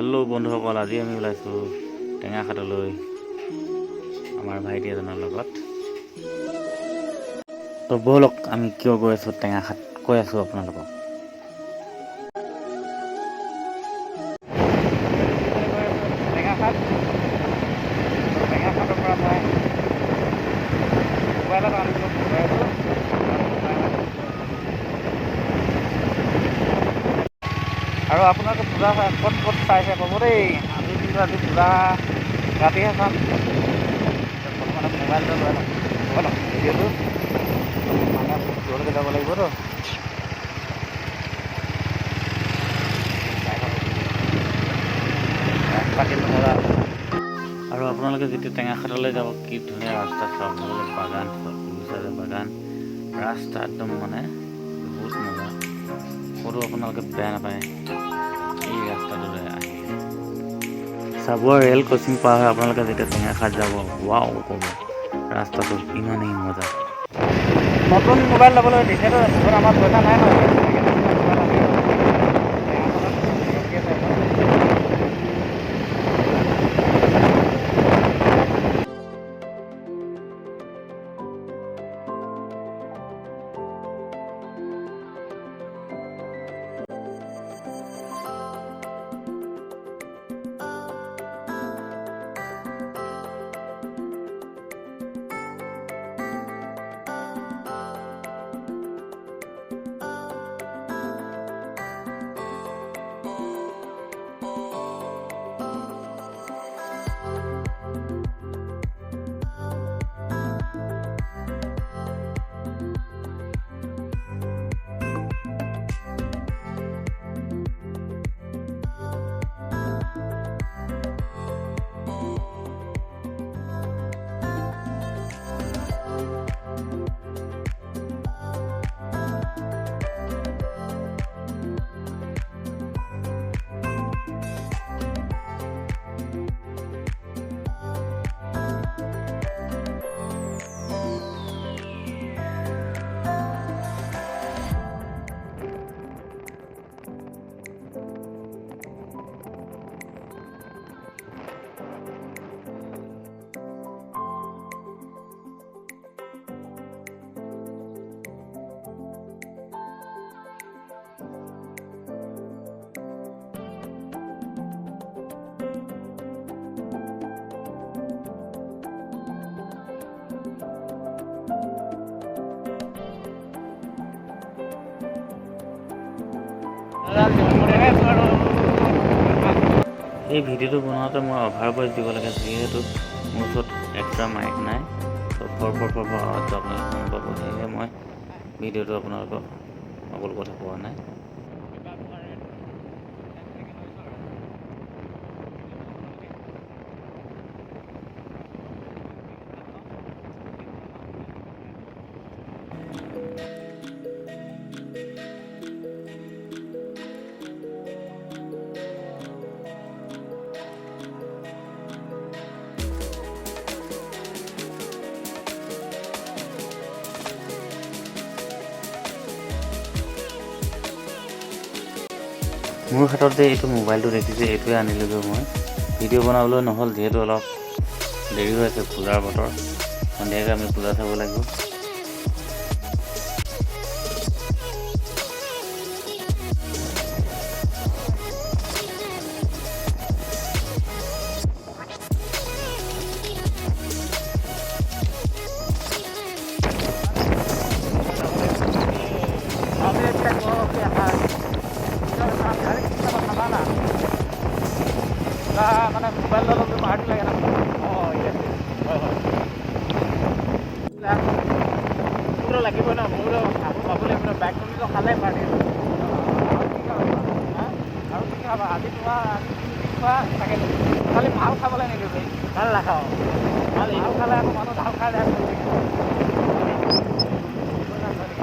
Hello' বন্ধুসকল, আজি আমি ওলাইছোঁ টেঙাখাটলৈ আমাৰ ভাইটি এজনৰ লগত। তো ব'লক আমি কিয় গৈ আছোঁ টেঙাখাট কৈ আছোঁ আপোনালোকক। টেঙাখাট, টেঙাখাটৰ পৰা মই মোবাইলত আনিলোঁ গৈ আছোঁ। আৰু আপোনালোকে পূজা ক'ত ক'ত চাইছে ক'ব দেই। আমি কিন্তু আজি পূজা ৰাতিহে চাম। প্ৰথমতে মোবাইলটো লৈ লওঁ, ভিডিঅ'টো মানে দূৰলৈকে যাব লাগিবতো। ৰাস্তা কিন্তু মজা। আৰু আপোনালোকে যেতিয়া টেঙাখাটলৈ যাব, কি ধুনীয়া ৰাস্তা চাওক, বাগান চাওক, বাগান ৰাস্তা একদম মানে বহুত মজা। ক'তো আপোনালোকে বেয়া নাপায় এই ৰাস্তাটোৰে আহি। চাবুৱা ৰেল ক্ৰচিং পাৰ হৈ আপোনালোকে যেতিয়া টেঙাখাট যাব, ৱাও ক'ব, ৰাস্তাটো ইমানেই মজা। নতুন মোবাইল ল'বলৈ তেতিয়াতো ঘৰত আমাৰ পইচা নাই নহয়। এই ভিডিঅ'টো বনাওঁতে মই অভাৰ ভইচ দিব লাগে, যিহেতু মোৰ ওচৰত এক্সট্ৰা মাইক নাই। তো ফৰ আৱাজটো আপোনালোকে শুনি পাব, সেয়েহে মই ভিডিঅ'টো আপোনালোকক সকলো কথা কোৱা নাই। মোৰ হাতত যে এইটো মোবাইলটো দেখিছে, এইটোৱে আনিলোগৈ মই। ভিডিঅ' বনাবলৈ নহ'ল, যিহেতু অলপ দেৰি হৈ আছে, পূজাৰ বতৰ, সন্ধিয়াকৈ আমি পূজা চাব লাগিব। মানে মোবাইল ল'লে মাৰটো লাগে না। মোৰো লাগিবই ন, মোৰো কাপোৰ পাব লাগিব ন, বাইক তুলিটো খালে পাৰ্টি। আৰু কি খাবা আজি, তোমাৰ খোৱা তাকে খালি ভাল খাবলৈ নিদিওঁ, ভাল নাখাওঁ। ভাল খালে আকৌ মানুহ ভাল খাই যায়।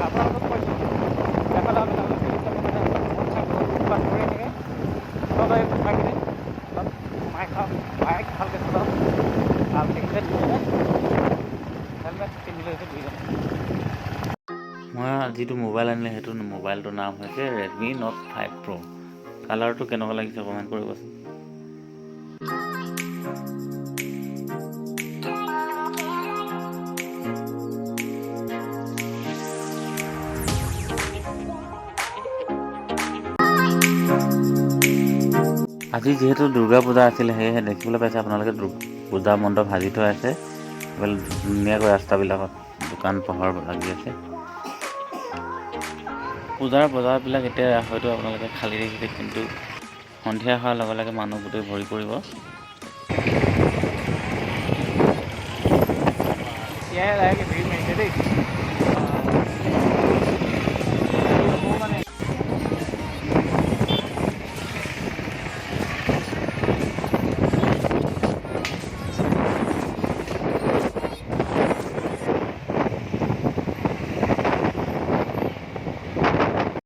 আপোনালোকক কৈছোঁ মই যিটো মোবাইল আনিলে সেইটো মোবাইলটোৰ নাম হৈছে ৰেডমি নোট 5 Pro। কালাৰটো কেনেকুৱা লাগিছে কমেণ্ট কৰিবচোন। আজি যিহেতু দুৰ্গা পূজা আছিলে, সেয়েহে দেখিবলৈ পাইছে আপোনালোকে পূজা মণ্ডপ সাজি থোৱা আছে। ধুনীয়াকৈ ৰাস্তাবিলাকত দোকান পোহৰ লাগি আছে। পূজাৰ বজাৰবিলাক এতিয়া হয়তো আপোনালোকে খালী দেখিছে, কিন্তু সন্ধিয়া হোৱাৰ লগে লগে মানুহ গোটেই ভৰি পৰিব। Yeah, like it,